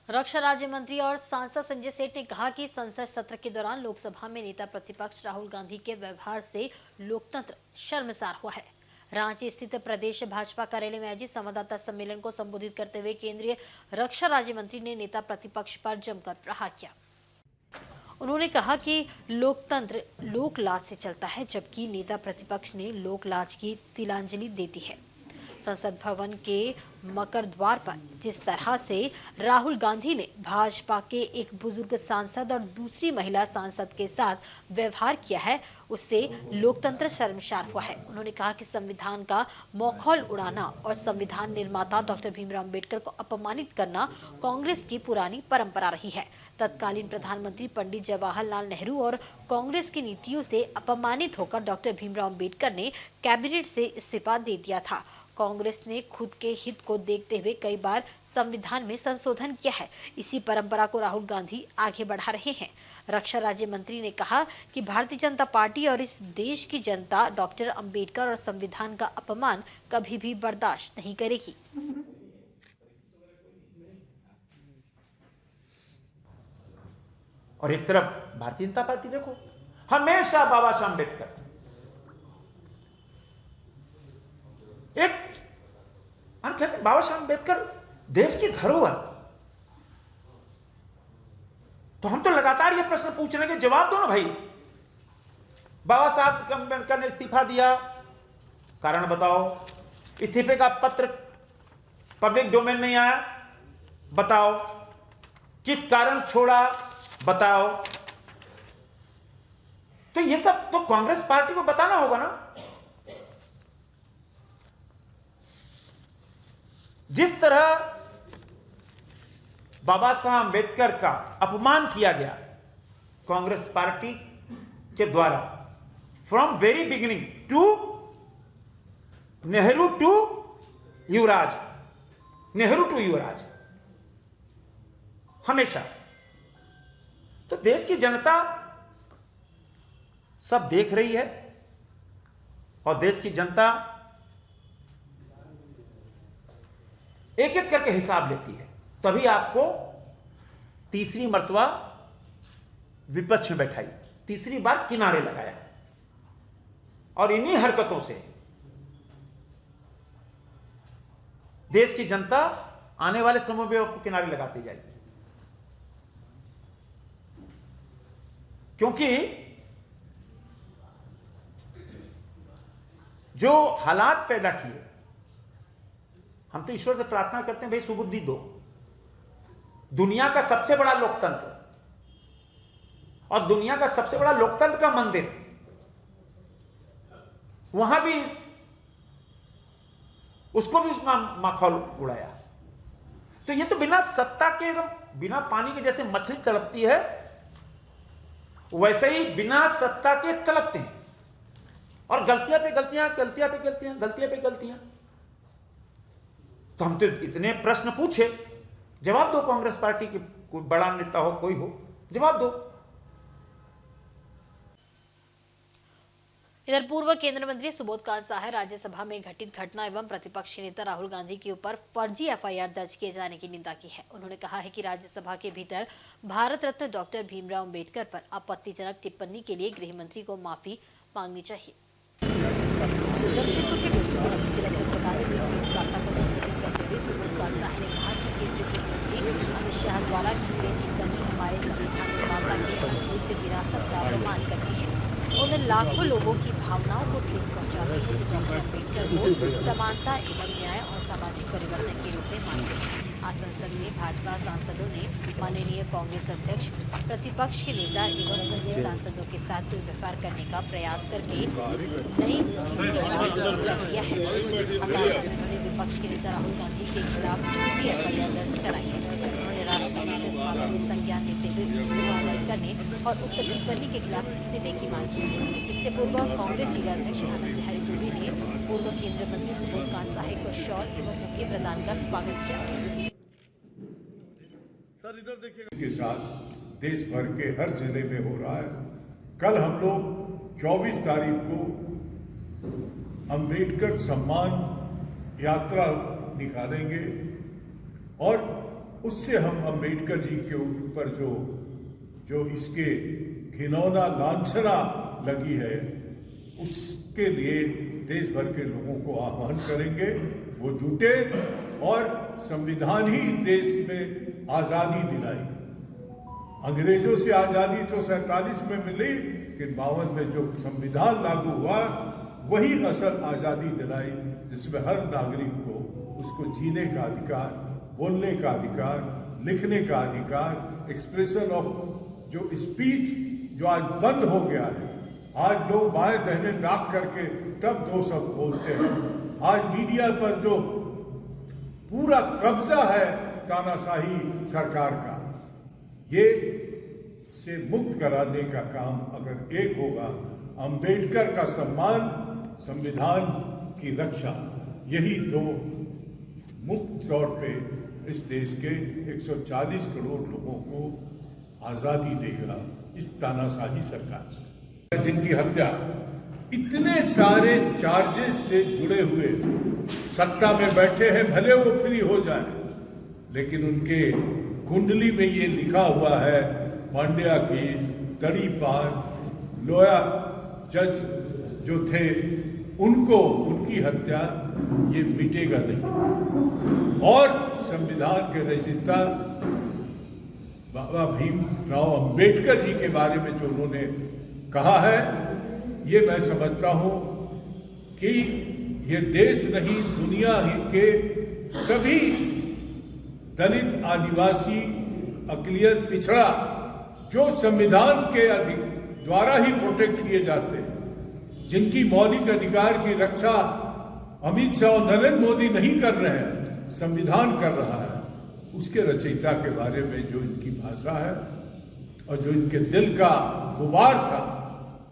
रक्षा राज्य मंत्री और सांसद संजय सेठ ने कहा कि संसद सत्र के दौरान लोकसभा में नेता प्रतिपक्ष राहुल गांधी के व्यवहार से लोकतंत्र शर्मसार हुआ है। रांची स्थित प्रदेश भाजपा कार्यालय में आयोजित संवाददाता सम्मेलन को संबोधित करते हुए केंद्रीय रक्षा राज्य मंत्री ने नेता प्रतिपक्ष पर जमकर प्रहार किया। उन्होंने कहा कि लोकतंत्र लोकलाज से चलता है, जबकि नेता प्रतिपक्ष ने लोकलाज की तिलांजलि देती है। संसद भवन के मकर द्वार पर जिस तरह से राहुल गांधी ने भाजपा के एक बुजुर्ग सांसद और दूसरी महिला सांसद के साथ व्यवहार किया है, उससे लोकतंत्र शर्मसार हुआ है। उन्होंने कहा कि संविधान का मखौल उड़ाना और संविधान निर्माता डॉक्टर भीमराव अम्बेडकर को अपमानित करना कांग्रेस की पुरानी परंपरा रही है। तत्कालीन प्रधानमंत्री पंडित जवाहरलाल नेहरू और कांग्रेस की नीतियों से अपमानित होकर डॉक्टर भीमराव अम्बेडकर ने कैबिनेट से इस्तीफा दे दिया था। कांग्रेस ने खुद के हित को देखते हुए कई बार संविधान में संशोधन किया है। इसी परंपरा को राहुल गांधी आगे बढ़ा रहे हैं। रक्षा राज्य मंत्री ने कहा कि भारतीय जनता पार्टी और इस देश की जनता डॉक्टर अंबेडकर और संविधान का अपमान कभी भी बर्दाश्त नहीं करेगी। और एक तरफ भारतीय जनता पार्टी देखो, हमेशा बाबा साहब अम्बेडकर कहते हैं बाबा साहब अम्बेडकर देश की धरोहर। तो हम तो लगातार ये प्रश्न पूछ रहे हैं कि जवाब दो ना भाई। बाबा साहब अम्बेडकर ने इस्तीफा दिया, कारण बताओ। इस्तीफे का पत्र पब्लिक डोमेन नहीं आया, बताओ। किस कारण छोड़ा, बताओ। तो ये सब तो कांग्रेस पार्टी को बताना होगा ना। जिस तरह बाबा साहब अम्बेडकर का अपमान किया गया कांग्रेस पार्टी के द्वारा, from very beginning to Nehru to युवराज, नेहरू टू युवराज, हमेशा। तो देश की जनता सब देख रही है और देश की जनता एक एक करके हिसाब लेती है। तभी आपको तीसरी मर्तबा विपक्ष में बैठाई, तीसरी बार किनारे लगाया। और इन्हीं हरकतों से देश की जनता आने वाले समय में आपको किनारे लगाती जाएगी। क्योंकि जो हालात पैदा किए, हम तो ईश्वर से प्रार्थना करते हैं भाई सुबुद्धि दो। दुनिया का सबसे बड़ा लोकतंत्र और दुनिया का सबसे बड़ा लोकतंत्र का मंदिर, वहां भी उसको भी उसका माखौल उड़ाया। तो ये तो बिना सत्ता के, बिना पानी के जैसे मछली तड़पती है, वैसे ही बिना सत्ता के तड़पते हैं। और गलतियां पे गलतियां, गलतियां पे गलतियां, गलतियां पे गलतियां। तो हम तो इतने प्रश्न पूछे, जवाब दो। कांग्रेस पार्टी के कोई बड़ा नेता हो, कोई हो, जवाब दो। इधर पूर्व केंद्रीय मंत्री सुबोध कांत राज्यसभा में घटित घटना एवं प्रतिपक्ष नेता राहुल गांधी के ऊपर फर्जी एफआईआर दर्ज किए जाने की निंदा की है। उन्होंने कहा है कि राज्यसभा के भीतर भारत रत्न डॉक्टर भीमराव अम्बेडकर पर आपत्तिजनक टिप्पणी के लिए गृह मंत्री को माफी मांगनी चाहिए। जमशेदपुर के अस्पताल में इस वार्ता को संबोधित करते हुए सुबोध कांत ने कहा कि केंद्रीय गृह मंत्री अमित शाह द्वारा की गई टिप्पणी हमारे संविधान निर्माता के अमूल्य विरासत का अपमान करती है। उन्हें लाखों लोगों की भावनाओं को ठेस पहुंचाती है, जो डॉक्टर अम्बेडकर को समानता एवं न्याय और सामाजिक परिवर्तन के रूप में मानते हैं। आज संसद में भाजपा सांसदों ने माननीय कांग्रेस अध्यक्ष, प्रतिपक्ष के नेता एवं अन्य सांसदों के साथ दुर्व्यवहार करने का प्रयास करके नई किया है। हताशा में उन्होंने विपक्ष के नेता राहुल गांधी के खिलाफ झूठी एफआईआर दर्ज कराई है। उन्होंने राष्ट्रपति से इस मामले में संज्ञान लेते हुए उच्च कार्रवाई करने और उक्त टिप्पणी के खिलाफ इस्तीफे की मांग की। इससे पूर्व कांग्रेस जिलाध्यक्ष आनंद बिहारी टोली ने पूर्व केंद्रीय मंत्री सुबोध कांत को शॉल एवं बुके प्रदान कर स्वागत किया। सर इधर देखिए, के साथ देश भर के हर जिले में हो रहा है। कल हम लोग 24 तारीख को अंबेडकर सम्मान यात्रा निकालेंगे और उससे हम अम्बेडकर जी के ऊपर जो इसके घिनौना लांछना लगी है, उसके लिए देश भर के लोगों को आह्वान करेंगे वो जुटे और संविधान ही देश में आज़ादी दिलाई। अंग्रेजों से आज़ादी तो 47 में मिली, लेकिन 52 में जो संविधान लागू हुआ वही असल आज़ादी दिलाई, जिसमें हर नागरिक को उसको जीने का अधिकार, बोलने का अधिकार, लिखने का अधिकार, एक्सप्रेशन ऑफ जो स्पीच जो आज बंद हो गया है। आज लोग बाएं दाहिने ताक करके तब दो शब्द बोलते हैं। आज मीडिया पर जो पूरा कब्जा है तानाशाही सरकार का, ये से मुक्त कराने का काम अगर एक होगा, अंबेडकर का सम्मान, संविधान की रक्षा, यही दो मुक्त तौर पे इस देश के 140 करोड़ लोगों को आज़ादी देगा इस तानाशाही सरकार से, जिनकी हत्या इतने सारे चार्जेस से जुड़े हुए सत्ता में बैठे हैं। भले वो फ्री हो जाए, लेकिन उनके कुंडली में ये लिखा हुआ है, पांड्या केस, तड़ीपार, लोया जज जो थे उनको, उनकी हत्या ये मिटेगा नहीं। और संविधान के रचयिता बाबा भीमराव अंबेडकर जी के बारे में जो उन्होंने कहा है, ये मैं समझता हूं कि ये देश नहीं, दुनिया के सभी दलित, आदिवासी, अकलियत, पिछड़ा जो संविधान के द्वारा ही प्रोटेक्ट किए जाते हैं, जिनकी मौलिक अधिकार की रक्षा अमित शाह और नरेंद्र मोदी नहीं कर रहे हैं, संविधान कर रहा है, उसके रचयिता के बारे में जो इनकी भाषा है और जो इनके दिल का गुबार था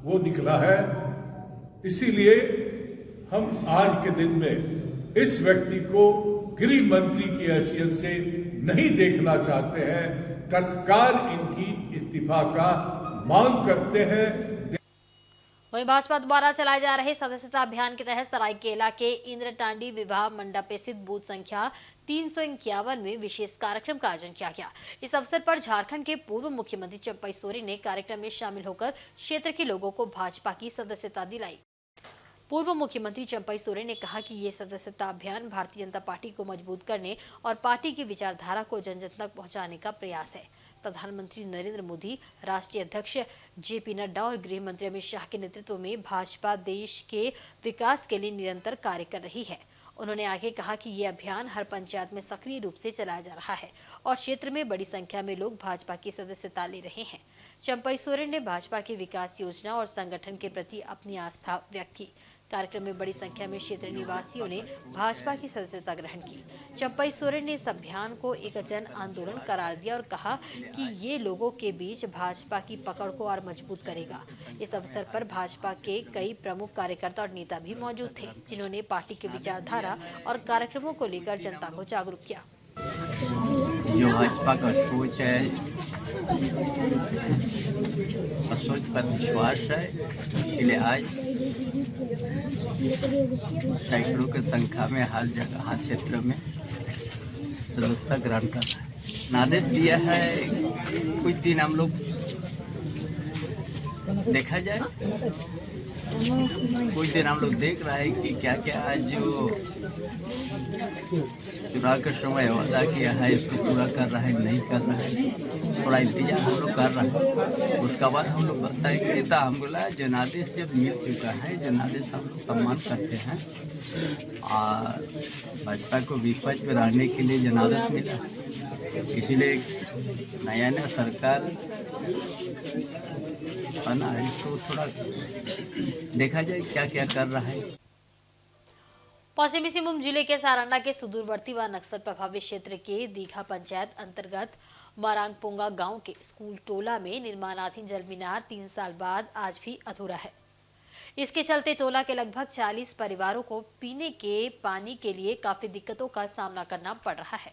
वो निकला है। इसीलिए हम आज के दिन में इस व्यक्ति को गृह मंत्री की हैसियत से नहीं देखना चाहते हैं, तत्काल इनकी इस्तीफा का मांग करते हैं। वहीं भाजपा द्वारा चलाए जा रहे सदस्यता अभियान के तहत सरायकेला के इंद्रटांडी विवाह मंडप स्थित बूथ संख्या 351 में विशेष कार्यक्रम का आयोजन किया गया। इस अवसर पर झारखंड के पूर्व मुख्यमंत्री चंपई सोरेन ने कार्यक्रम में शामिल होकर क्षेत्र के लोगों को भाजपा की सदस्यता दिलाई। पूर्व मुख्यमंत्री चंपई सोरेन ने कहा कि ये सदस्यता अभियान भारतीय जनता पार्टी को मजबूत करने और पार्टी की विचारधारा को जन जन तक पहुंचाने का प्रयास है। प्रधानमंत्री नरेंद्र मोदी, राष्ट्रीय अध्यक्ष जेपी नड्डा और गृह मंत्री अमित शाह के नेतृत्व में भाजपा देश के विकास के लिए निरंतर कार्य कर रही है। उन्होंने आगे कहा कि ये अभियान हर पंचायत में सक्रिय रूप से चलाया जा रहा है और क्षेत्र में बड़ी संख्या में लोग भाजपा की सदस्यता ले रहे हैं। चंपई सोरेन ने भाजपा की विकास योजना और संगठन के प्रति अपनी आस्था व्यक्त की। कार्यक्रम में बड़ी संख्या में क्षेत्र निवासियों ने भाजपा की सदस्यता ग्रहण की। चंपई सोरेन ने इस अभियान को एक जन आंदोलन करार दिया और कहा कि ये लोगों के बीच भाजपा की पकड़ को और मजबूत करेगा। इस अवसर पर भाजपा के कई प्रमुख कार्यकर्ता और नेता भी मौजूद थे, जिन्होंने पार्टी की विचारधारा और कार्यक्रमों को लेकर जनता को जागरूक किया। जो भाजपा का सोच है, सोच पर विश्वास है, इसलिए आज सैकड़ों की संख्या में हर जगह, हर क्षेत्र में सदस्यता ग्रहण कर रहा है। आदेश दिया है कुछ दिन हम लोग देखा जाए, कुछ दिन हम लोग देख रहे हैं कि क्या क्या आज जो चुनाव का समय वादा किया है इसको पूरा कर रहा है, नहीं कर रहा है, थोड़ा इंतजार हम लोग कर रहे हैं। उसके बाद हम लोग बताएंगे। तो हम बोला जनादेश जब मिल चुका है, जनादेश हम लोग सम्मान करते हैं और भाजपा को विपक्ष में रहने के लिए जनादेश मिला, इसीलिए नया सरकार बना है, इसको थोड़ा देखा जाए क्या क्या कर रहा है। पश्चिमी सिंहभूम जिले के सारंडा के सुदूरवर्ती व नक्सल प्रभावित क्षेत्र के दीघा पंचायत अंतर्गत मरांगपोंगा गांव के स्कूल टोला में निर्माणाधीन जल मीनार 3 साल बाद आज भी अधूरा है। इसके चलते टोला के लगभग 40 परिवारों को पीने के पानी के लिए काफी दिक्कतों का सामना करना पड़ रहा है।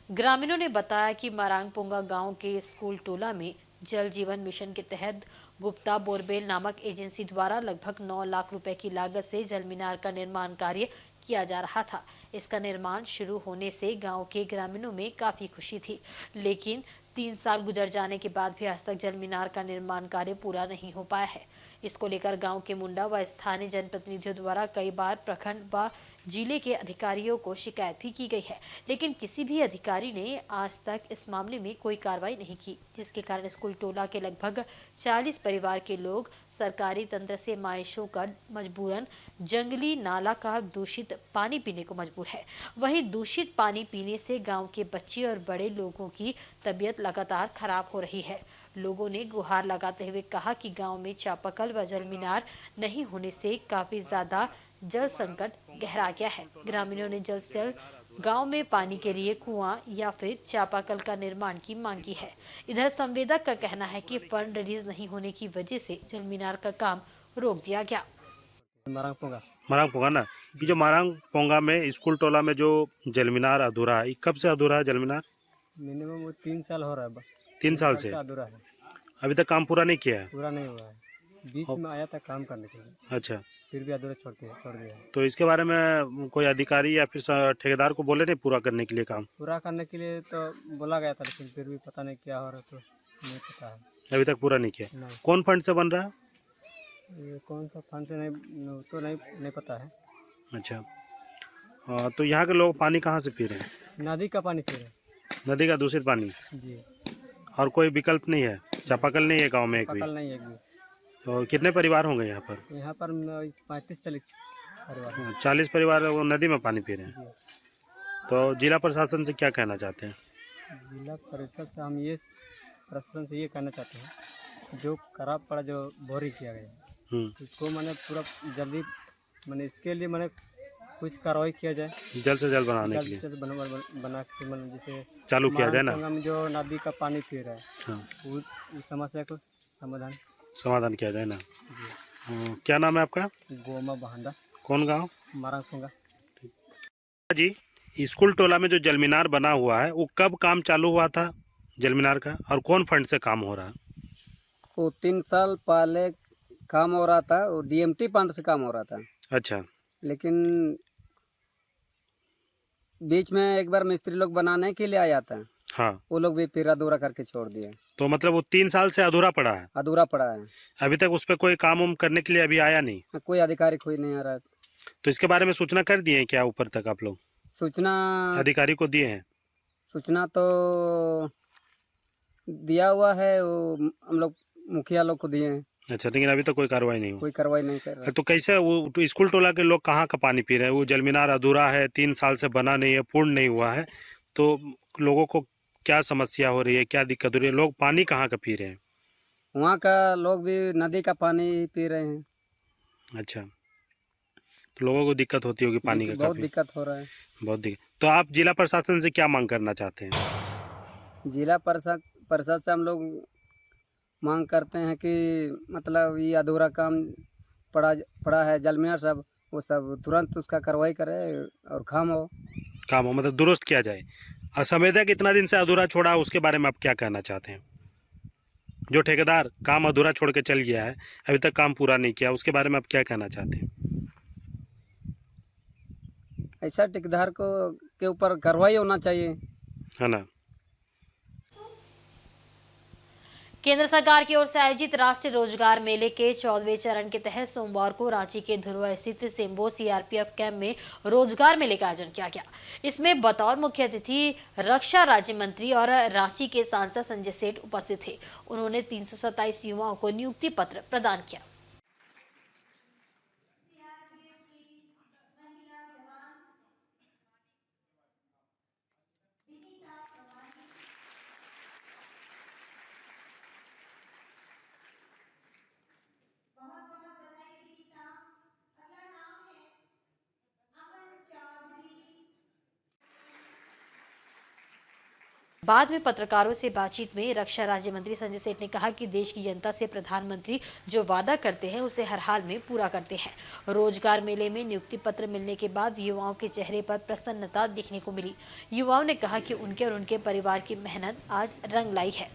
ग्रामीणों ने बताया कि मरांगपोंगा गांव के स्कूल टोला में जल जीवन मिशन के तहत गुप्ता बोरवेल नामक एजेंसी द्वारा लगभग 9 लाख रुपए की लागत से जल मीनार का निर्माण कार्य किया जा रहा था। इसका निर्माण शुरू होने से गांव के ग्रामीणों में काफी खुशी थी, लेकिन 3 साल गुजर जाने के बाद भी आज तक जल मीनार का निर्माण कार्य पूरा नहीं हो पाया है। इसको लेकर गांव के मुंडा व स्थानीय जनप्रतिनिधियों द्वारा कई बार प्रखंड व जिले के अधिकारियों को शिकायत भी की गई है, लेकिन किसी भी अधिकारी ने आज तक इस मामले में कोई कार्रवाई नहीं की, जिसके कारण स्कूल टोला के लगभग 40 परिवार के लोग सरकारी तंत्र से मायूस होकर मजबूरन जंगली नाला का दूषित पानी पीने को मजबूर है। वहीं दूषित पानी पीने से गांव के बच्चे और बड़े लोगों की तबीयत लगातार खराब हो रही है। लोगों ने गुहार लगाते हुए कहा कि गांव में चापाकल व जल मीनार नहीं होने से काफी ज्यादा जल संकट गहरा गया है। ग्रामीणों ने जल्द से जल्द गांव में पानी के लिए कुआं या फिर चापाकल का निर्माण की मांग की है। इधर संवेदक का कहना है कि फंड रिलीज नहीं होने की वजह से जल मीनार का काम रोक दिया गया। मारांग पोंगा ना, ये जो मारांग पोंगा में स्कूल टोला में जो जल मीनार अधूरा है, कब से अधूरा है जल मीनार? मिनिमम वो 3 साल हो रहा है। 3 साल से अधूरा है, अभी तक काम पूरा नहीं किया है? पूरा नहीं हुआ है। बीच में आया था काम करने के लिए, अच्छा, फिर भी अधूरा छोड़ दिया। तो इसके बारे में कोई अधिकारी या फिर ठेकेदार को बोले नहीं पूरा करने के लिए काम? पूरा करने के लिए तो बोला गया था, लेकिन फिर भी पता नहीं क्या हो रहा, तो नहीं पता है। अभी तक पूरा नहीं किया। नहीं। कौन फंड से बन रहा है? ये कौन सा फंड से नहीं पता है। अच्छा, तो यहाँ के लोग पानी कहाँ से पी रहे हैं? नदी का पानी पी रहे हैं। नदी का दूषित पानी? जी, और कोई विकल्प नहीं है? चापाकल नहीं है गाँव में एक भी? पकल नहीं है एक भी। तो कितने परिवार होंगे यहाँ पर? यहाँ पर 35-40 परिवार। 40 परिवार वो नदी में पानी पी रहे हैं। जी। तो जिला प्रशासन से क्या कहना चाहते हैं? जिला परिषद से हम ये प्रशासन से ये कहना चाहते हैं, जो खराब पड़ा, जो बोरिंग किया गया, इसको मैंने पूरा जल्दी इसके लिए कुछ कार्रवाई किया जाए, जल्द से जल्द बनाने के लिए बना के जैसे चालू किया जाए ना। हम जो नदी का पानी पी रहा है, हाँ, उस समस्या को समाधान किया जाए ना। क्या नाम है आपका? गोमा बहांदा। कौन गाँव? मारांग पोंगा। जी, स्कूल टोला में जो जल मीनार बना हुआ है वो कब काम चालू हुआ था जल मीनार का, और कौन फंड से काम हो रहा है? वो 3 साल पहले काम हो रहा था, वो डीएमटी फंड से काम हो रहा था। अच्छा, लेकिन बीच में एक बार मिस्त्री लोग बनाने के लिए आया था, हाँ, वो लोग भी फिर अधूरा करके छोड़ दिए। तो मतलब वो 3 साल से अधूरा पड़ा है? अधूरा पड़ा है। अभी तक उस पर कोई काम उम करने के लिए अभी आया नहीं? कोई अधिकारी कोई नहीं आ रहा है। तो इसके बारे में सूचना कर दिए हैं क्या ऊपर तक आप लोग? सूचना अधिकारी को दिए हैं? सूचना तो दिया हुआ है, वो हम लोग मुखिया लोग को दिए हैं। अच्छा, लेकिन अभी तक कोई कार्रवाई नहीं हुई? कोई कार्रवाई नहीं कर रहा। तो कैसे वो तो स्कूल टोला के लोग कहाँ का पानी पी रहे हैं? वो जल मीनार अधूरा है, 3 साल से बना नहीं है, पूर्ण नहीं हुआ है, तो लोगों को क्या समस्या हो रही है, क्या दिक्कत हो रही है? लोग पानी कहाँ का पी रहे हैं? वहाँ का लोग भी नदी का पानी पी रहे हैं। अच्छा, तो लोगों को दिक्कत होती होगी पानी का? बहुत काफी दिक्कत हो रहा है। बहुत दिक्कत। तो आप जिला प्रशासन से क्या मांग करना चाहते हैं? जिला परिषद से हम लोग मांग करते हैं कि मतलब ये अधूरा काम पड़ा है जल मीनार सब, वो सब तुरंत उसका कार्रवाई करे और काम हो मतलब दुरुस्त किया जाए। असंवेदक इतना दिन से अधूरा छोड़ा, उसके बारे में आप क्या कहना चाहते हैं? जो ठेकेदार काम अधूरा छोड़ के चल गया है, अभी तक काम पूरा नहीं किया, उसके बारे में आप क्या कहना चाहते हैं? ऐसा ठेकेदार के ऊपर कार्रवाई होना चाहिए, है ना। केंद्र सरकार की ओर से आयोजित राष्ट्रीय रोजगार मेले के 14वें चरण के तहत सोमवार को रांची के धुरवा स्थित सिम्बो सीआरपीएफ कैंप में रोजगार मेले का आयोजन किया गया। इसमें बतौर मुख्य अतिथि रक्षा राज्य मंत्री और रांची के सांसद संजय सेठ उपस्थित थे। उन्होंने 327 युवाओं को नियुक्ति पत्र प्रदान किया। बाद में पत्रकारों से बातचीत में रक्षा राज्य मंत्री संजय सेठ ने कहा कि देश की जनता से प्रधानमंत्री जो वादा करते हैं उसे हर हाल में पूरा करते हैं। रोजगार मेले में नियुक्ति पत्र मिलने के बाद युवाओं के चेहरे पर प्रसन्नता देखने को मिली। युवाओं ने कहा कि उनके और उनके परिवार की मेहनत आज रंग लाई है।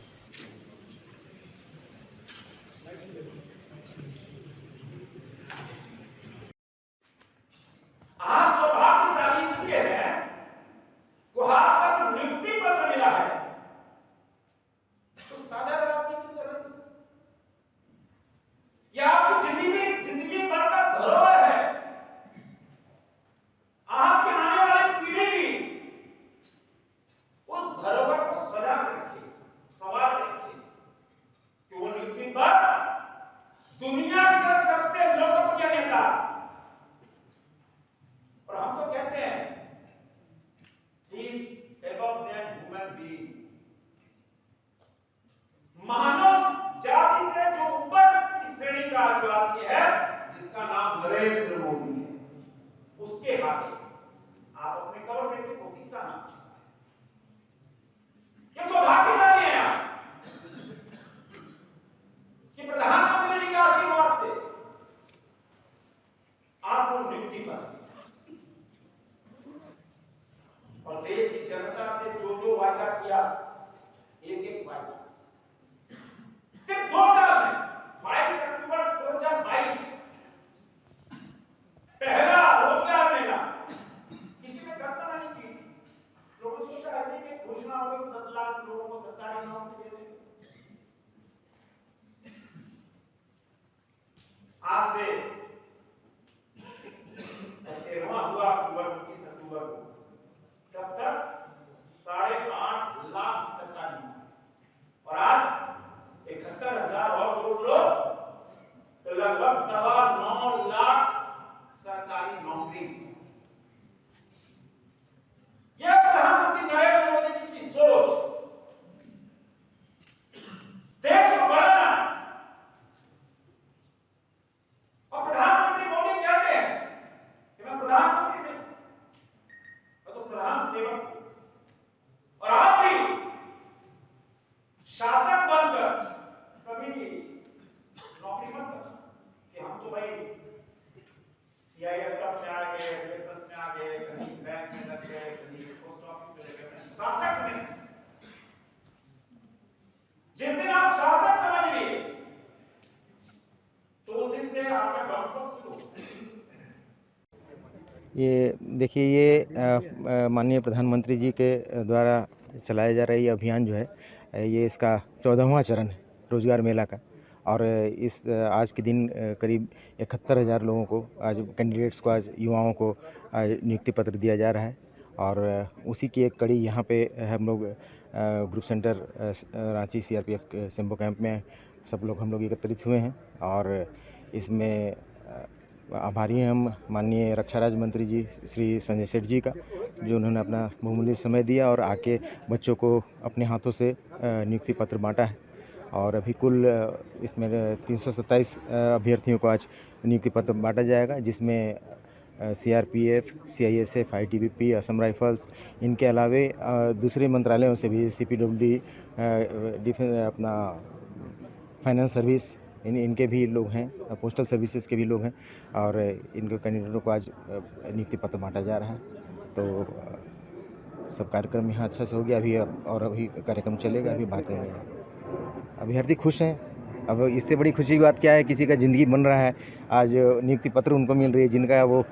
नरेंद्र मोदी है, उसके हाथ आप अपने करोड़ बेटे को किसका नाम छुपाए? ये सौभाग्यशाली है आप कि प्रधानमंत्री जी के आशीर्वाद से आपको नियुक्ति पर और देश की जनता से जो वायदा किया, एक वायदा सिर्फ 2 साल में 22 अक्टूबर 2022 पहला रोजगार मेला किसी ने कल्पना नहीं की। लोगों ने सोचा ऐसे ही घोषणा हो गई 10 लाख लोगों को सरकारी नौकरी दे देंगे। आज से 13वां हुआ अक्टूबर 29 अक्टूबर को, तब तक 8.5 लाख सरकारी नौकरी और आज 71,000 और जोड़ लो तो लगभग 9.25 लाख सरकारी नौकरी। यह प्रधानमंत्री नरेंद्र मोदी जी की सोच, देश को बढ़ाना। और प्रधानमंत्री मोदी कहते हैं कि मैं प्रधानमंत्री नहीं, मैं तो प्रधान सेवक हूं। और आप भी शासक बनकर कभी नौकरी मत करना कि हम तो भाई सीआईएसएफ में आ गए, बीएसएफ में आ गए, कहीं बैंक में लग गए, कहीं पोस्ट ऑफिस में लग गए। शासक में जिस दिन आप शासक समझ लिए तो उस दिन से आपका डाउनफॉल शुरू होगा। ये देखिए, ये माननीय प्रधानमंत्री जी के द्वारा चलाया जा रहा ये अभियान जो है, ये इसका 14वां चरण है रोजगार मेला का। और इस आज के दिन करीब 71,000 लोगों को, आज कैंडिडेट्स को, आज युवाओं को आज नियुक्ति पत्र दिया जा रहा है। और उसी की एक कड़ी यहाँ पे हम लोग ग्रुप सेंटर रांची सीआरपीएफ के सिम्बो कैंप में सब लोग हम लोग एकत्रित हुए हैं। और इसमें आभारी हैं हम माननीय रक्षा राज्य मंत्री जी श्री संजय सेठ जी का, जो उन्होंने अपना बहुमूल्य समय दिया और आके बच्चों को अपने हाथों से नियुक्ति पत्र बांटा है। और अभी कुल इसमें 327 अभ्यर्थियों को आज नियुक्ति पत्र बांटा जाएगा, जिसमें CRPF, CISF, ITBP, Assam rifles, इनके अलावे दूसरे मंत्रालयों से भी सीपीडब्ल्यूडी, डिफेंस, अपना फाइनेंस सर्विस, इनके भी लोग हैं, पोस्टल सर्विसेज के भी लोग हैं। और इनके कैंडिडेटों को आज नियुक्ति पत्र बांटा जा रहा है। तो सब कार्यक्रम यहाँ अच्छा से हो गया अभी, और अभी कार्यक्रम चलेगा, अभी बातें हैं। अभ्यर्थी खुश हैं। अब इससे बड़ी खुशी की बात क्या है, किसी का ज़िंदगी बन रहा है, आज नियुक्ति पत्र उनको मिल रही है, जिनका वो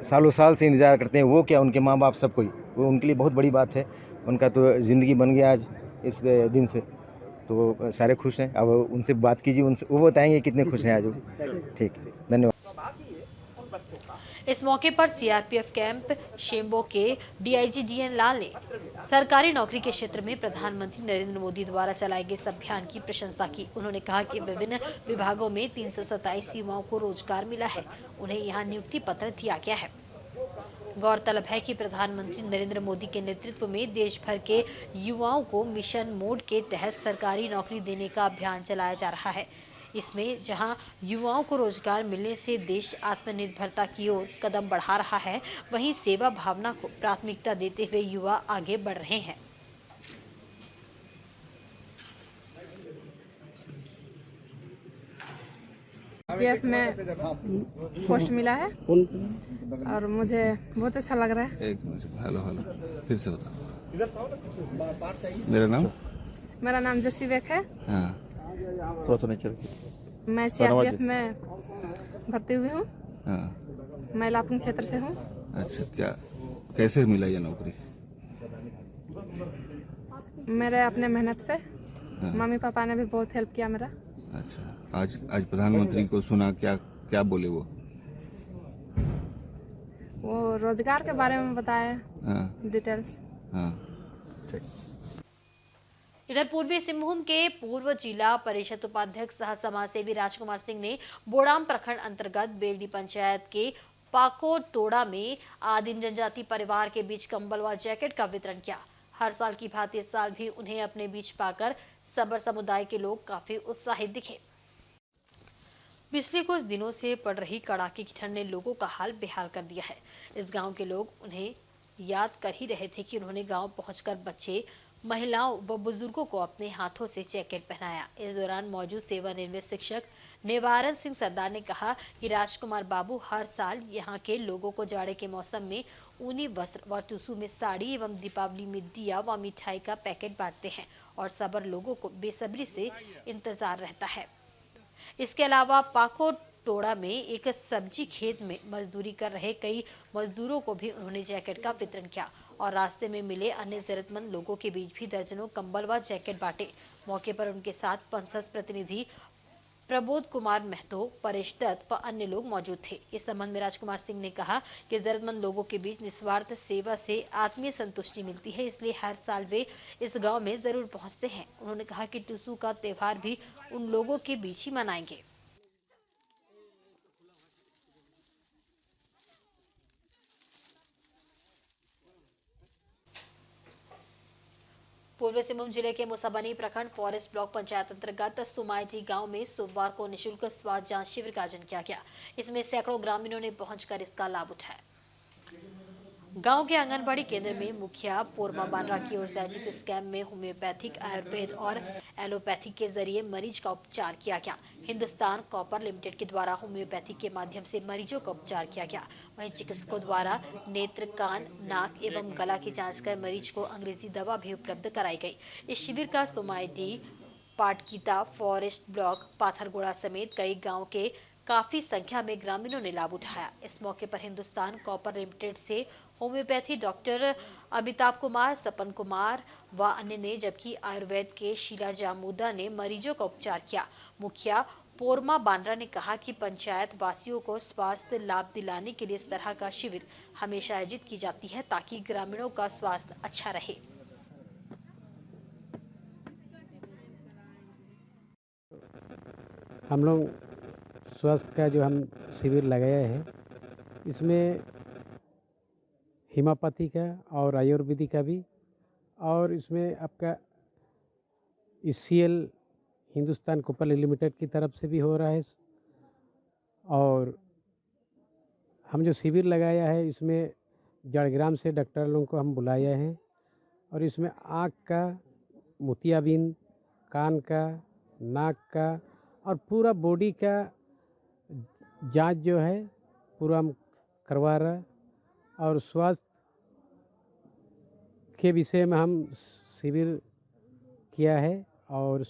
सालों साल से इंतज़ार करते हैं, वो क्या उनके माँ बाप सब कोई, वो उनके लिए बहुत बड़ी बात है। उनका तो ज़िंदगी बन गया आज इस दिन से, तो सारे खुश हैं। अब उनसे बात कीजिए, उनसे वो बताएंगे कितने खुश हैं आज वो। ठीक, धन्यवाद। इस मौके पर सीआरपीएफ कैंप शेम्बो के डीआईजी डीएन लाल ने सरकारी नौकरी के क्षेत्र में प्रधानमंत्री नरेंद्र मोदी द्वारा चलाए गए इस अभियान की प्रशंसा की। उन्होंने कहा कि विभिन्न विभागों में 327 युवाओं को रोजगार मिला है, उन्हें यहाँ नियुक्ति पत्र दिया गया है। गौरतलब है कि प्रधानमंत्री नरेंद्र मोदी के नेतृत्व में देश भर के युवाओं को मिशन मोड के तहत सरकारी नौकरी देने का अभियान चलाया जा रहा है। इसमें जहां युवाओं को रोजगार मिलने से देश आत्मनिर्भरता की ओर कदम बढ़ा रहा है, वहीं सेवा भावना को प्राथमिकता देते हुए युवा आगे बढ़ रहे हैं। पीएफ में पोस्ट मिला है और मुझे बहुत अच्छा लग रहा है। एक मिनट, हेलो हेलो, फिर से बताओ। मेरा नाम जसी बेग है। हाँ, मैं सीआरपीएफ में भर्ती हुई हूँ। हाँ, मैं लापुंग क्षेत्र से हूँ। अच्छा, क्या कैसे मिला ये नौकरी? मेरे अपने मेहनत पे, हाँ। मम्मी पापा ने भी बहुत हेल्प किया मेरा। अच्छा, आज प्रधानमंत्री को सुना, क्या क्या बोले वो? रोजगार के बारे में बताए, हाँ, डिटेल्स। हाँ। इधर पूर्वी सिंहभूम के पूर्व जिला परिषद उपाध्यक्ष सह समाज सेवी राजकुमार सिंह ने बोड़ाम प्रखंड अंतर्गत बेलडी पंचायत के पाको टोड़ा में आदिम जनजाति परिवार के बीच कंबल व जैकेट का वितरण किया। हर साल की भांति इस साल भी उन्हें अपने बीच पाकर सबर समुदाय के लोग काफी उत्साहित दिखे। पिछले कुछ दिनों से पड़ रही कड़ाके की ठंड ने लोगों का हाल बेहाल कर दिया है। इस गांव के लोग उन्हें याद कर ही रहे थे कि उन्होंने गांव पहुंचकर बच्चे, महिलाओं व बुजुर्गों को अपने हाथों से जैकेट पहनाया। इस दौरान मौजूद सेवानिवृत्त शिक्षक निवारण सिंह सरदार ने कहा कि राजकुमार बाबू हर साल यहां के लोगों को जाड़े के मौसम में ऊनी वस्त्र व टुसू में साड़ी एवं दीपावली में दिया व मिठाई का पैकेट बांटते हैं और सबर लोगों को बेसब्री से इंतजार रहता है। इसके अलावा पाको टोड़ा में एक सब्जी खेत में मजदूरी कर रहे कई मजदूरों को भी उन्होंने जैकेट का वितरण किया और रास्ते में मिले अन्य जरूरतमंद लोगों के बीच भी दर्जनों कंबल व जैकेट बांटे। मौके पर उनके साथ पंचायत प्रतिनिधि प्रबोध कुमार महतो, परेश दत्त व अन्य लोग मौजूद थे। इस संबंध में राजकुमार सिंह ने कहा कि जरूरतमंद लोगों के बीच निस्वार्थ सेवा से आत्मीय संतुष्टि मिलती है, इसलिए हर साल वे इस गांव में जरूर पहुंचते हैं। उन्होंने कहा कि टुसू का त्योहार भी उन लोगों के बीच ही मनाएंगे। पूर्वी सिंहभूम जिले के मुसाबनी प्रखंड फॉरेस्ट ब्लॉक पंचायत अंतर्गत सुमायटी गांव में सोमवार को निःशुल्क स्वास्थ्य जांच शिविर का आयोजन किया गया। इसमें सैकड़ों ग्रामीणों ने पहुंचकर इसका लाभ उठाया। गांव के आंगनबाड़ी केंद्र में मुखिया पोरमा बानरा की ओर से आयोजित इस कैंप में होम्योपैथिक, आयुर्वेद और एलोपैथी के जरिए मरीज का उपचार किया गया। हिंदुस्तान कॉपर लिमिटेड के द्वारा होम्योपैथी के माध्यम से मरीजों का उपचार किया गया। वहीं चिकित्सकों द्वारा नेत्र, कान, नाक एवं गला की जांच कर मरीज को अंग्रेजी दवा भी उपलब्ध कराई गई। इस शिविर का सोमायडी, पाटकीता, फॉरेस्ट ब्लॉक, पाथरगोड़ा समेत कई गाँव के काफी संख्या में ग्रामीणों ने लाभ उठाया। इस मौके पर हिंदुस्तान कॉपर लिमिटेड से होम्योपैथी डॉक्टर अमिताभ कुमार, सपन कुमार व अन्य ने, जबकि आयुर्वेद के शीला जामूदा ने मरीजों का उपचार किया। मुखिया पोरमा बानरा ने कहा कि पंचायत वासियों को स्वास्थ्य लाभ दिलाने के लिए इस तरह का शिविर हमेशा आयोजित की जाती है ताकि ग्रामीणों का स्वास्थ्य अच्छा रहे। हम लोग स्वास्थ्य का जो हम शिविर लगाया है, इसमें हेमोपैथी का और आयुर्वेदिक का भी, और इसमें आपका ICL हिंदुस्तान कॉपर लिमिटेड की तरफ से भी हो रहा है। और हम जो शिविर लगाया है, इसमें जड़ग्राम से डॉक्टर लोगों को हम बुलाया है और इसमें आँख का, मोतियाबिंद, कान का, नाक का और पूरा बॉडी का जांच जो है पूरा हम करवा रहे हैं। और स्वास्थ्य के विषय में हम शिविर किया है और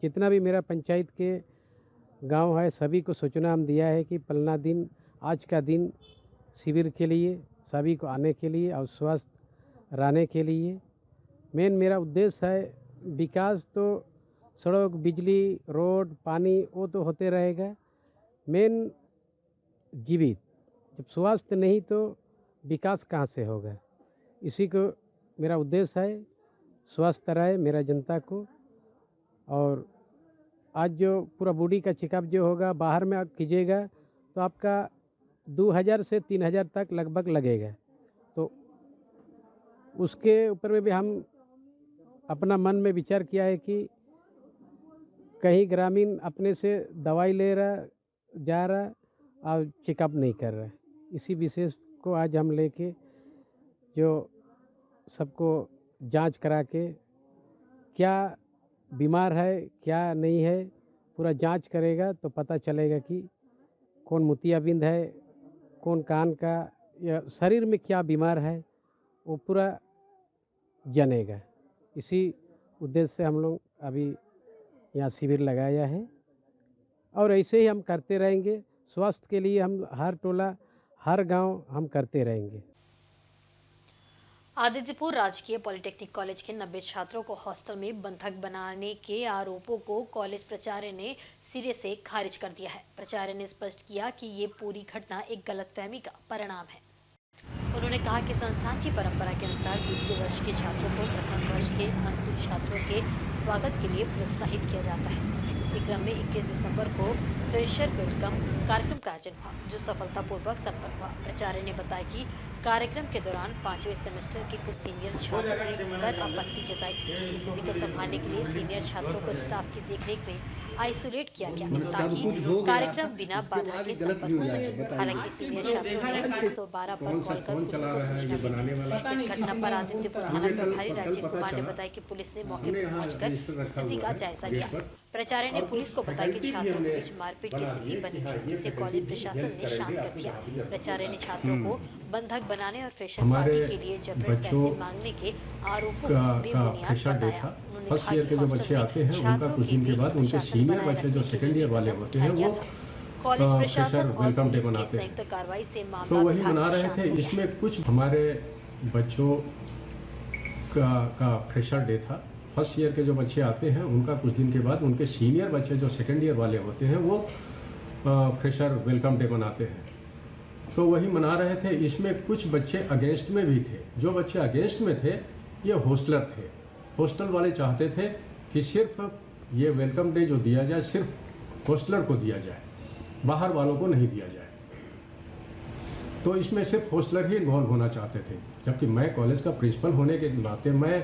जितना भी मेरा पंचायत के गांव है सभी को सूचना हम दिया है कि पलना दिन, आज का दिन शिविर के लिए सभी को आने के लिए और स्वस्थ रहने के लिए। मेन मेरा उद्देश्य है विकास तो सड़क, बिजली, रोड, पानी वो तो होते रहेगा, मेन जीवित। जब स्वास्थ्य नहीं तो विकास कहाँ से होगा। इसी को मेरा उद्देश्य है, स्वस्थ रहे मेरा जनता को। और आज जो पूरा बॉडी का चेकअप जो होगा बाहर में आप कीजिएगा तो आपका 2000 से 3000 तक लगभग लगेगा। तो उसके ऊपर में भी हम अपना मन में विचार किया है कि कहीं ग्रामीण अपने से दवाई ले रहा, जा रहा और चेकअप नहीं कर रहा। इसी विशेष को आज हम लेके जो सबको जांच करा के क्या बीमार है क्या नहीं है पूरा जांच करेगा तो पता चलेगा कि कौन मोतियाबिंद है, कौन कान का, या शरीर में क्या बीमार है वो पूरा जानेगा। इसी उद्देश्य से हम लोग अभी यहाँ शिविर लगाया है और ऐसे ही हम करते रहेंगे। स्वास्थ्य के लिए हम हर टोला, हर गांव हम करते रहेंगे। आदित्यपुर राजकीय पॉलिटेक्निक कॉलेज के 90 छात्रों को हॉस्टल में बंधक बनाने के आरोपों को कॉलेज प्राचार्य ने सिरे से खारिज कर दिया है। प्राचार्य ने स्पष्ट किया कि ये पूरी घटना एक गलतफहमी का परिणाम है। उन्होंने कहा कि संस्थान की परंपरा के अनुसार द्वितीय वर्ष के छात्रों को प्रथम वर्ष के अंतिम छात्रों के स्वागत के लिए प्रोत्साहित किया जाता है। इसी क्रम में 21 दिसंबर को फ्रेशर वेलकम कार्यक्रम का आयोजन हुआ, जो सफलतापूर्वक संपन्न हुआ। प्राचार्य ने बताया कि कार्यक्रम के दौरान 5वें सेमेस्टर के कुछ सीनियर छात्रों ने इस पर आपत्ति जताई। स्थिति को संभालने के लिए सीनियर छात्रों को स्टाफ की देखरेख में आइसोलेट किया गया ताकि कार्यक्रम बिना बाधा के संपन्न हो सके। हालांकि सीनियर छात्रों ने 112 पर कॉल कर पुलिस को सूचना दी थी। इस घटना पर आदित्यपुर थाना प्रभारी राजीव कुमार ने बताया कि पुलिस ने मौके पर पहुंचकर स्थिति का जायजा लिया। प्राचार्य ने पुलिस को बताया कि छात्रों के बीच मारपीट की स्थिति बनी थी, जिसे कॉलेज प्रशासन ने शांत कर दिया। प्राचार्य ने छात्रों को बंधक बनाने और फ्रेशर पार्टी के लिए जबरन पैसे मांगने के आरोपों को बेबुनियाद बताया। उन्होंने कहा कि हॉस्टल में छात्रों के बीच प्रशासन बनाए रखने के लिए कदम उठाया गया था। कॉलेज प्रशासन और पुलिस की संयुक्त कार्रवाई से मामला तो वही मना रहे थे। इसमें कुछ हमारे बच्चों का फ्रेशर डे था। फर्स्ट ईयर के जो बच्चे आते हैं उनका कुछ दिन के बाद उनके सीनियर बच्चे जो सेकेंड ईयर वाले होते हैं वो फ्रेशर वेलकम डे मनाते हैं। तो वही मना रहे थे। इसमें कुछ बच्चे अगेंस्ट में भी थे। जो बच्चे अगेंस्ट में थे ये हॉस्टलर थे। हॉस्टल वाले चाहते थे कि सिर्फ ये वेलकम डे जो दिया जाए सिर्फ हॉस्टलर को दिया जाए, बाहर वालों को नहीं दिया जाए। तो इसमें सिर्फ हॉस्टलर ही इन्वॉल्व होना चाहते थे, जबकि मैं कॉलेज का प्रिंसिपल होने के नाते मैं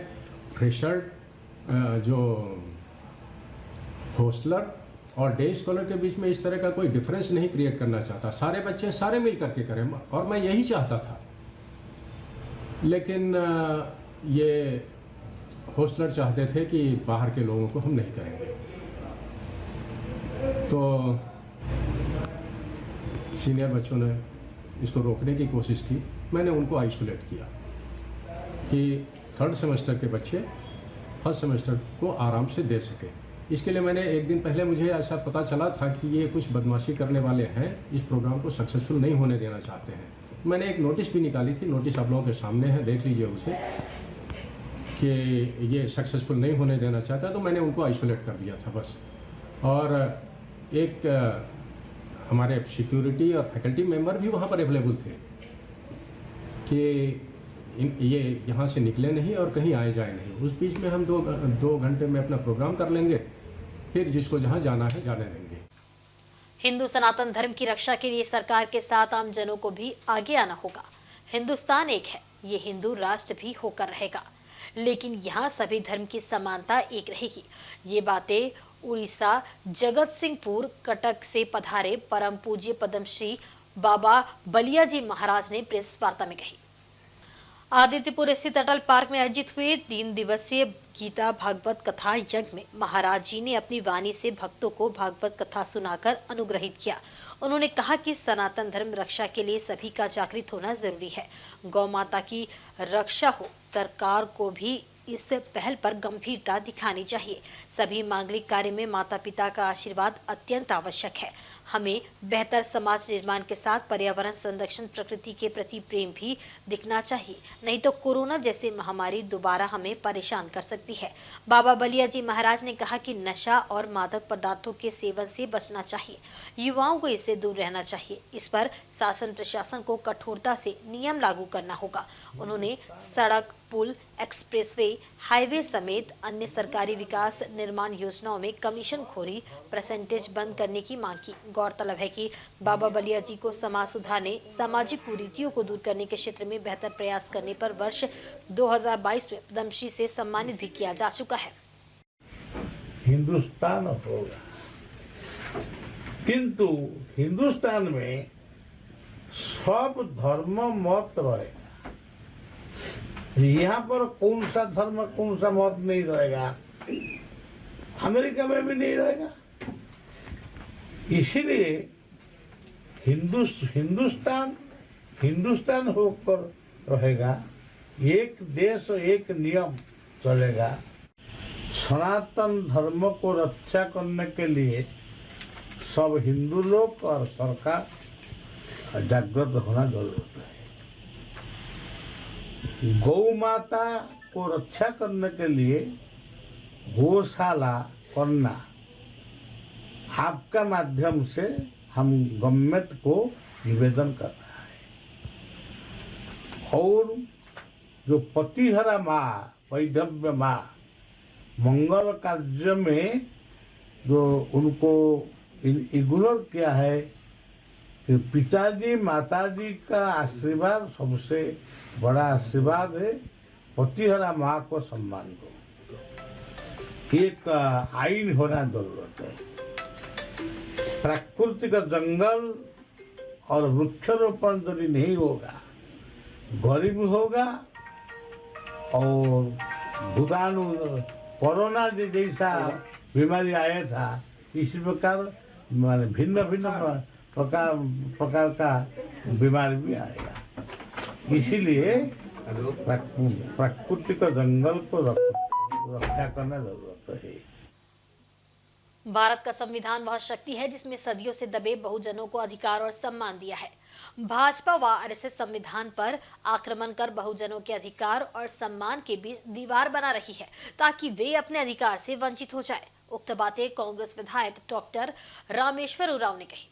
फ्रेशर जो हॉस्टलर और डे स्कॉलर के बीच में इस तरह का कोई डिफरेंस नहीं क्रिएट करना चाहता। सारे बच्चे सारे मिल करके करें और मैं यही चाहता था। लेकिन ये हॉस्टलर चाहते थे कि बाहर के लोगों को हम नहीं करेंगे। तो सीनियर बच्चों ने इसको रोकने की कोशिश की। मैंने उनको आइसोलेट किया कि थर्ड सेमेस्टर के बच्चे फर्स्ट सेमेस्टर को आराम से दे सके। इसके लिए मैंने एक दिन पहले मुझे ऐसा पता चला था कि ये कुछ बदमाशी करने वाले हैं, इस प्रोग्राम को सक्सेसफुल नहीं होने देना चाहते हैं। मैंने एक नोटिस भी निकाली थी। नोटिस आप लोगों के सामने है, देख लीजिए उसे, कि ये सक्सेसफुल नहीं होने देना चाहता। तो मैंने उनको आइसोलेट कर दिया था बस। और एक हमारे सिक्योरिटी और फैकल्टी मेंबर भी वहाँ पर अवेलेबल थे कि ये यहाँ से निकले नहीं और कहीं आए जाए नहीं। उस बीच में हम दो घंटे में अपना प्रोग्राम कर लेंगे, फिर जिसको जहाँ जाना है जाने देंगे। हिंदू सनातन धर्म की रक्षा के लिए सरकार के साथ आम जनों को भी आगे आना होगा। हिंदुस्तान एक है, ये हिंदू राष्ट्र भी होकर रहेगा, लेकिन यहाँ सभी धर्म की समानता एक रहेगी। ये बातें उड़ीसा जगत सिंहपुर कटक से पधारे परम पूज्य पद्मश्री बाबा बलिया जी महाराज ने प्रेस वार्ता में कही। आदित्यपुर स्थित अटल पार्क में आयोजित हुए 3 दिवसीय गीता भागवत कथा यज्ञ में महाराज जी ने अपनी वाणी से भक्तों को भागवत कथा सुनाकर अनुग्रहित किया। उन्होंने कहा कि सनातन धर्म रक्षा के लिए सभी का जागृत होना जरूरी है। गौ माता की रक्षा हो, सरकार को भी इस पहल पर गंभीरता दिखानी चाहिए। सभी मांगलिक कार्य में माता पिता का आशीर्वाद अत्यंत आवश्यक है। हमें बेहतर समाज निर्माण के साथ पर्यावरण संरक्षण, प्रकृति के प्रति प्रेम भी दिखना चाहिए, नहीं तो कोरोना जैसे महामारी दोबारा हमें परेशान कर सकती है। बाबा बलिया जी महाराज ने कहा कि नशा और मादक पदार्थों के सेवन से बचना चाहिए, युवाओं को इससे दूर रहना चाहिए। इस पर शासन प्रशासन को कठोरता से नियम लागू करना होगा। उन्होंने सड़क, पुल, एक्सप्रेसवे, हाईवे समेत अन्य सरकारी विकास निर्माण योजनाओं में कमीशन खोरी परसेंटेज बंद करने की मांग की। गौरतलब है कि बाबा बलिया जी को समाज सुधारने, सामाजिक कुरीतियों को दूर करने के क्षेत्र में बेहतर प्रयास करने पर वर्ष 2022 में पद्मश्री से सम्मानित भी किया जा चुका है। हिंदुस्तान होगा, किंतु हिंदुस्तान में सब धर्म मत रहेगा। यहाँ पर कौन सा धर्म कौन सा मत नहीं रहेगा, अमेरिका में भी नहीं रहेगा। इसीलिए हिंदुस्तान होकर रहेगा, एक देश एक नियम चलेगा। सनातन धर्म को रक्षा करने के लिए सब हिंदू लोग और सरकार जागृत होना जरूरी है। गौ माता को रक्षा करने के लिए गौशाला करना आपका माध्यम से हम गवर्नमेंट को निवेदन कर रहा है। और जो पतिहरा माँ, वैधव्य माँ, मंगल कार्य में जो उनको इग्नोर किया है कि पिताजी माताजी का आशीर्वाद सबसे बड़ा आशीर्वाद है। पतिहरा माँ को सम्मान दो, एक आईन होना जरूरत है। प्राकृतिक जंगल और वृक्षारोपण यदि नहीं होगा, गरीब होगा और भूताणु कोरोना जैसा बीमारी आया था, इसी प्रकार माने भिन्न भिन्न प्रकार का बीमारी भी आएगा। इसीलिए प्राकृतिक जंगल को रक्षा करना जरूरत है। भारत का संविधान वह शक्ति है जिसमें सदियों से दबे बहुजनों को अधिकार और सम्मान दिया है। भाजपा व आरएसएस संविधान पर आक्रमण कर बहुजनों के अधिकार और सम्मान के बीच दीवार बना रही है ताकि वे अपने अधिकार से वंचित हो जाए। उक्त बातें कांग्रेस विधायक डॉक्टर रामेश्वर उरांव ने कही।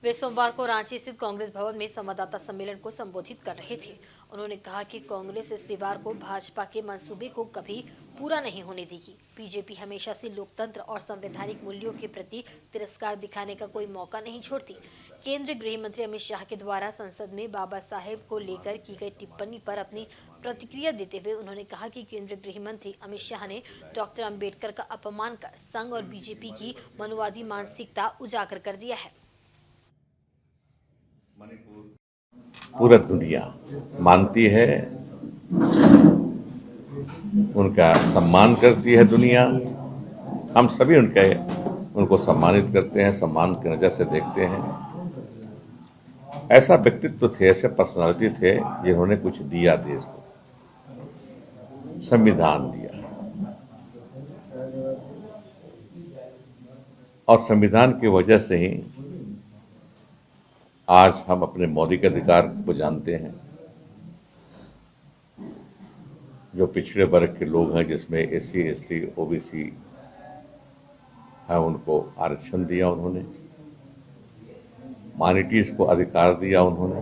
वे सोमवार को रांची स्थित कांग्रेस भवन में संवाददाता सम्मेलन को संबोधित कर रहे थे। उन्होंने कहा कि कांग्रेस इस दीवार को भाजपा के मंसूबे को कभी पूरा नहीं होने देगी। बीजेपी हमेशा से लोकतंत्र और संवैधानिक मूल्यों के प्रति तिरस्कार दिखाने का कोई मौका नहीं छोड़ती। केंद्रीय गृह मंत्री अमित शाह के द्वारा संसद में बाबा साहेब को लेकर की गई टिप्पणी पर अपनी प्रतिक्रिया देते हुए उन्होंने कहा कि केंद्रीय गृह मंत्री अमित शाह ने डॉक्टर अंबेडकर का अपमान कर संघ और बीजेपी की मनुवादी मानसिकता उजागर कर दिया है। पूरा दुनिया मानती है, उनका सम्मान करती है दुनिया। हम सभी उनको सम्मानित करते हैं, सम्मान की नजर से देखते हैं। ऐसा व्यक्तित्व थे, ऐसे पर्सनालिटी थे जिन्होंने कुछ दिया देश को, संविधान दिया और संविधान की वजह से ही आज हम अपने मौलिक अधिकार को जानते हैं। जो पिछड़े वर्ग के लोग हैं, जिसमें एससी, एसटी, ओबीसी है, उनको आरक्षण दिया उन्होंने, माइनॉरिटीज को अधिकार दिया उन्होंने,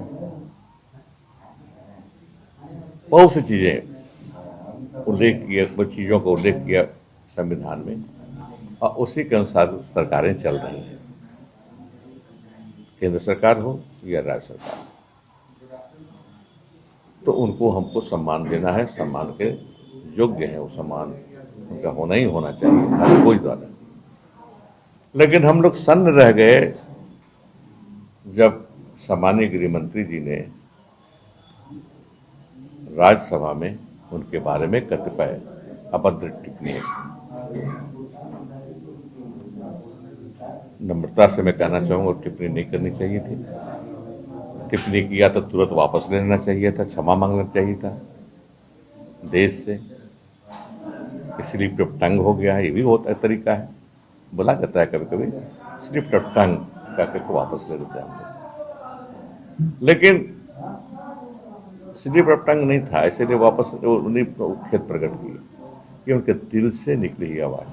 बहुत सी चीजें उल्लेख किया, कुछ चीजों का उल्लेख किया संविधान में, और उसी के अनुसार सरकारें चल रही हैं, केंद्र सरकार हो या राज्य सरकार। तो उनको हमको सम्मान देना है, सम्मान के योग्य है, वो सम्मान उनका होना ही होना चाहिए हर कोई द्वारा। लेकिन हम लोग सन्न रह गए जब सामान्य गृह मंत्री जी ने राज्यसभा में उनके बारे में कतिपय अभद्र टिप्पणी। नम्रता से मैं कहना चाहूँगा टिप्पणी नहीं करनी चाहिए थी। टिप्पणी किया तो तुरंत वापस ले लेना चाहिए था, क्षमा मांगना चाहिए था देश से। स्लिप ऑफ टंग हो गया है, ये भी होता है, तरीका है, बोला जाता है कभी कभी, स्लिप ऑफ टंग करके वापस ले लेते हैं हम लोग। लेकिन स्लिप ऑफ टंग नहीं था, इसलिए वापस उन्हें खेद प्रकट की कि उनके दिल से निकली ही आवाज।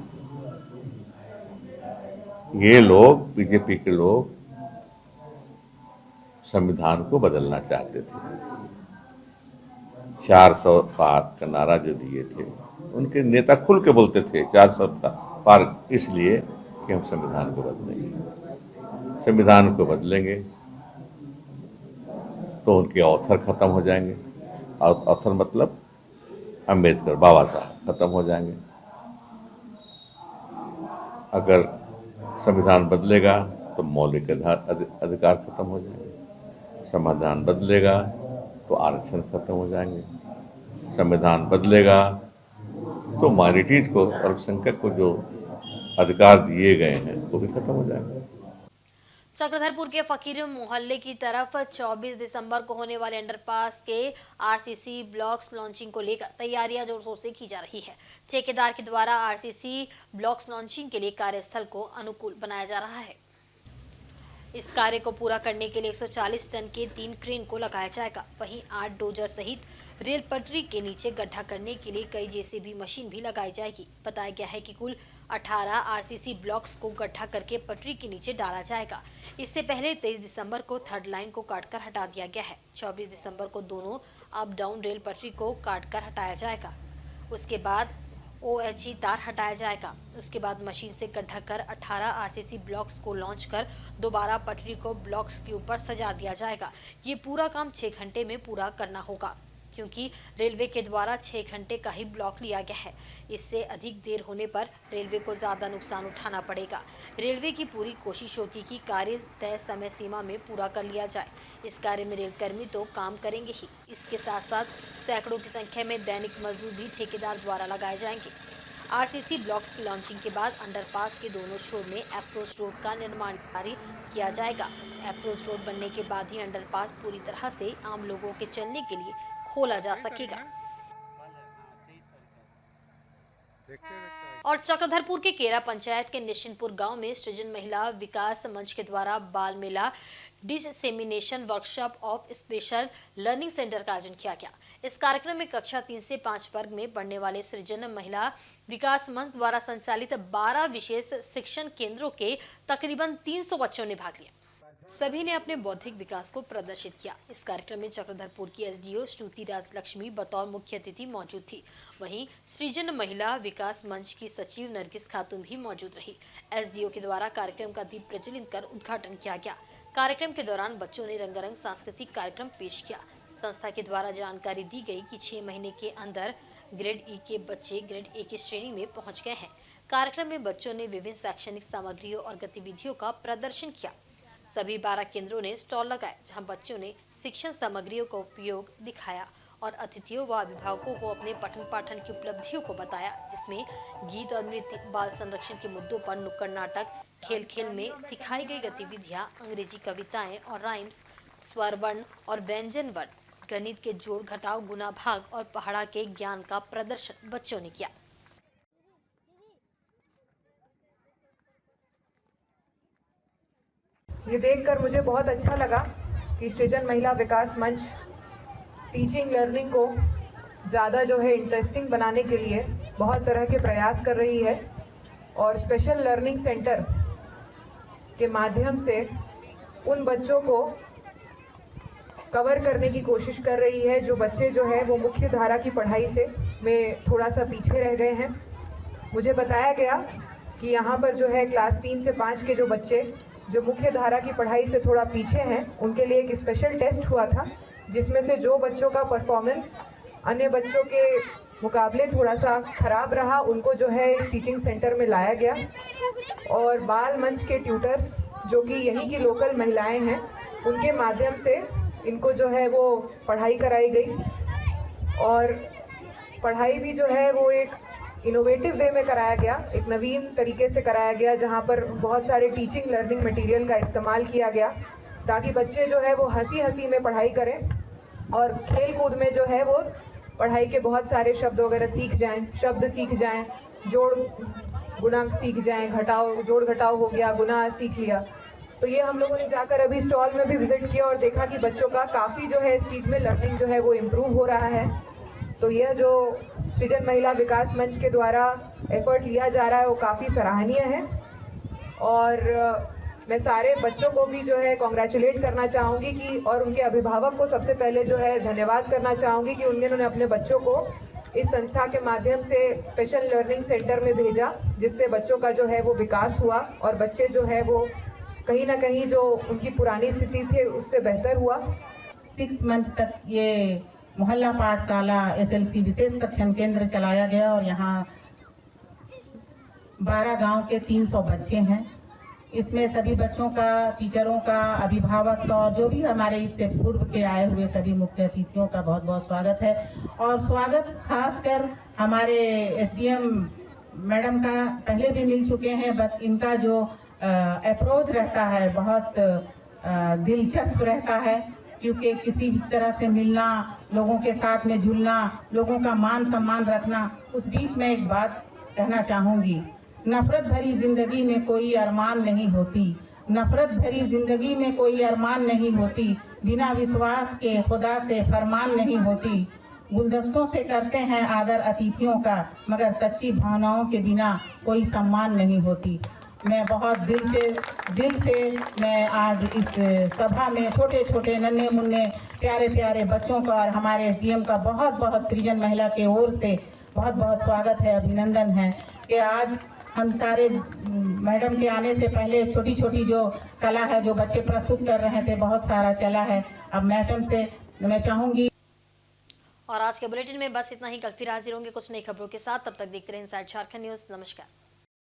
ये लोग, बीजेपी के लोग, संविधान को बदलना चाहते थे। 400 पार का नारा जो दिए थे, उनके नेता खुल के बोलते थे 400 पार, इसलिए कि हम संविधान को बदलेंगे। संविधान को बदलेंगे तो उनके ऑथर खत्म हो जाएंगे, और ऑथर मतलब अंबेडकर, बाबा साहब खत्म हो जाएंगे। अगर संविधान बदलेगा तो मौलिक अधिकार खत्म हो जाएंगे। संविधान बदलेगा तो आरक्षण खत्म हो जाएंगे। संविधान बदलेगा तो माइनॉरिटीज को, अल्पसंख्यक को जो अधिकार दिए गए हैं वो भी खत्म हो जाएंगे। चक्रधरपुर के फकीर मोहल्ले की तरफ 24 दिसंबर को होने वाले अंडरपास के आरसीसी ब्लॉक्स लॉन्चिंग को लेकर तैयारियां जोर शोर से की जा रही है। ठेकेदार के द्वारा आरसीसी ब्लॉक्स लॉन्चिंग के लिए कार्यस्थल को अनुकूल बनाया जा रहा है। इस कार्य को पूरा करने के लिए 140 टन के 3 क्रेन को लगाया जाएगा। वहीं 8 डोजर सहित रेल पटरी के नीचे गड्ढा करने के लिए कई जेसीबी मशीन भी लगाई जाएगी। बताया गया है कि कुल 18 आरसीसी ब्लॉक्स को गड्ढा करके पटरी के नीचे डाला जाएगा। इससे पहले 23 दिसंबर को थर्ड लाइन को काटकर हटा दिया गया है। 24 दिसंबर को दोनों अप डाउन रेल पटरी को काटकर हटाया जाएगा। उसके बाद OHE तार हटाया जाएगा। उसके बाद मशीन से गड्ढा कर 18 RCC ब्लॉक्स को लॉन्च कर दोबारा पटरी को ब्लॉक्स के ऊपर सजा दिया जाएगा। ये पूरा काम 6 घंटे में पूरा करना होगा, क्योंकि रेलवे के द्वारा 6 घंटे का ही ब्लॉक लिया गया है। इससे अधिक देर होने पर रेलवे को ज़्यादा नुकसान उठाना पड़ेगा। रेलवे की पूरी कोशिश होगी कि कार्य तय समय सीमा में पूरा कर लिया जाए। इस कार्य में रेलकर्मी तो काम करेंगे ही, इसके साथ साथ सैकड़ों की संख्या में दैनिक मजदूर भी ठेकेदार द्वारा लगाए जाएंगे। RCC ब्लॉक्स की लॉन्चिंग के बाद अंडरपास के दोनों छोर में अप्रोच रोड का निर्माण कार्य किया जाएगा। अप्रोच रोड बनने के बाद ही अंडरपास पूरी तरह से आम लोगों के चलने के लिए खोला जा सकेगा। और चक्रधरपुर के केरा पंचायत के निश्चिंतपुर गांव में सृजन महिला विकास मंच के द्वारा बाल मेला dissemination workshop of special learning centre का आयोजन किया गया। इस कार्यक्रम में कक्षा 3 से 5 वर्ग में पढ़ने वाले सृजन महिला विकास मंच द्वारा संचालित 12 विशेष शिक्षण केंद्रों के तकरीबन 300 बच्चों ने भाग लिया। सभी ने अपने बौद्धिक विकास को प्रदर्शित किया। इस कार्यक्रम में चक्रधरपुर की SDO श्रुति राजलक्ष्मी बतौर मुख्य अतिथि मौजूद थी। वहीं सृजन महिला विकास मंच की सचिव नरगिस खातून भी मौजूद रही। SDO के द्वारा कार्यक्रम का दीप प्रज्वलित कर उद्घाटन किया गया। कार्यक्रम के दौरान बच्चों ने रंगारंग सांस्कृतिक कार्यक्रम पेश किया। संस्था के द्वारा जानकारी दी गई कि 6 महीने के अंदर ग्रेड E के बच्चे ग्रेड A की श्रेणी में पहुँच गए हैं। कार्यक्रम में बच्चों ने विभिन्न शैक्षणिक सामग्रियों और गतिविधियों का प्रदर्शन किया। सभी 12 केंद्रों ने स्टॉल लगाए, जहां बच्चों ने शिक्षण सामग्रियों का उपयोग दिखाया और अतिथियों व अभिभावकों को अपने पठन पाठन की उपलब्धियों को बताया, जिसमें गीत और नृत्य, बाल संरक्षण के मुद्दों पर नुक्कड़ नाटक, खेल खेल में सिखाई गई गतिविधियां, अंग्रेजी कविताएं और राइम्स, स्वर वर्ण और व्यंजन वर्ण, गणित के जोड़ घटाव गुना भाग और पहाड़ा के ज्ञान का प्रदर्शन बच्चों ने किया। ये देखकर मुझे बहुत अच्छा लगा कि सृजन महिला विकास मंच टीचिंग लर्निंग को ज़्यादा जो है इंटरेस्टिंग बनाने के लिए बहुत तरह के प्रयास कर रही है और स्पेशल लर्निंग सेंटर के माध्यम से उन बच्चों को कवर करने की कोशिश कर रही है जो बच्चे जो है वो मुख्य धारा की पढ़ाई से में थोड़ा सा पीछे रह गए हैं। मुझे बताया गया कि यहाँ पर जो है क्लास 3 से 5 के जो बच्चे जो मुख्य धारा की पढ़ाई से थोड़ा पीछे हैं, उनके लिए एक स्पेशल टेस्ट हुआ था, जिसमें से जो बच्चों का परफॉर्मेंस अन्य बच्चों के मुकाबले थोड़ा सा खराब रहा, उनको जो है इस टीचिंग सेंटर में लाया गया और बाल मंच के ट्यूटर्स जो कि यहीं की लोकल महिलाएं हैं, उनके माध्यम से इनको जो है वो पढ़ाई कराई गई और पढ़ाई भी जो है वो एक इनोवेटिव वे में कराया गया, एक नवीन तरीके से कराया गया, जहाँ पर बहुत सारे टीचिंग लर्निंग मटेरियल का इस्तेमाल किया गया ताकि बच्चे जो है वो हंसी हंसी में पढ़ाई करें और खेल कूद में जो है वो पढ़ाई के बहुत सारे शब्द वगैरह सीख जाएं, शब्द सीख जाएं, जोड़ गुणा सीख जाएं, घटाव जोड़ घटाव हो गया, गुना सीख लिया। तो ये हम लोगों ने जाकर अभी स्टॉल में भी विजिट किया और देखा कि बच्चों का काफ़ी जो है इस चीज़ में लर्निंग जो है वो इम्प्रूव हो रहा है। तो यह जो सृजन महिला विकास मंच के द्वारा एफर्ट लिया जा रहा है वो काफ़ी सराहनीय है और मैं सारे बच्चों को भी जो है कॉन्ग्रेचुलेट करना चाहूँगी कि और उनके अभिभावक को सबसे पहले जो है धन्यवाद करना चाहूँगी कि उन्होंने अपने बच्चों को इस संस्था के माध्यम से स्पेशल लर्निंग सेंटर में भेजा, जिससे बच्चों का जो है वो विकास हुआ और बच्चे जो है वो कहीं ना कहीं जो उनकी पुरानी स्थिति थी उससे बेहतर हुआ। 6 मंथ तक ये मोहल्ला पाठशाला SLC विशेष शिक्षण केंद्र चलाया गया और यहाँ 12 गांव के 300 बच्चे हैं। इसमें सभी बच्चों का, टीचरों का, अभिभावक का और जो भी हमारे इससे पूर्व के आए हुए सभी मुख्य अतिथियों का बहुत बहुत स्वागत है। और स्वागत खासकर हमारे SDM मैडम का पहले भी मिल चुके हैं, बट इनका जो अप्रोच रहता है बहुत दिलचस्प रहता है, क्योंकि किसी भी तरह से मिलना, लोगों के साथ में जुलना, लोगों का मान सम्मान रखना। उस बीच में एक बात कहना चाहूँगी, नफरत भरी जिंदगी में कोई अरमान नहीं होती, नफरत भरी जिंदगी में कोई अरमान नहीं होती, बिना विश्वास के खुदा से फरमान नहीं होती। गुलदस्तों से करते हैं आदर अतिथियों का, मगर सच्ची भावनाओं के बिना कोई सम्मान नहीं होती। मैं बहुत दिल से मैं आज इस सभा में छोटे छोटे नन्हे मुन्ने प्यारे प्यारे बच्चों का और हमारे SDM का बहुत बहुत सृजन महिला के ओर से बहुत बहुत स्वागत है, अभिनंदन है कि आज हम सारे मैडम के आने से पहले छोटी छोटी जो कला है जो बच्चे प्रस्तुत कर रहे थे बहुत सारा चला है। अब मैडम से मैं चाहूँगी। और आज के बुलेटिन में बस इतना ही। कल फिर हाजिर होंगे कुछ नई खबरों के साथ। तब तक देखते रहे इनसाइड झारखंड न्यूज़। नमस्कार।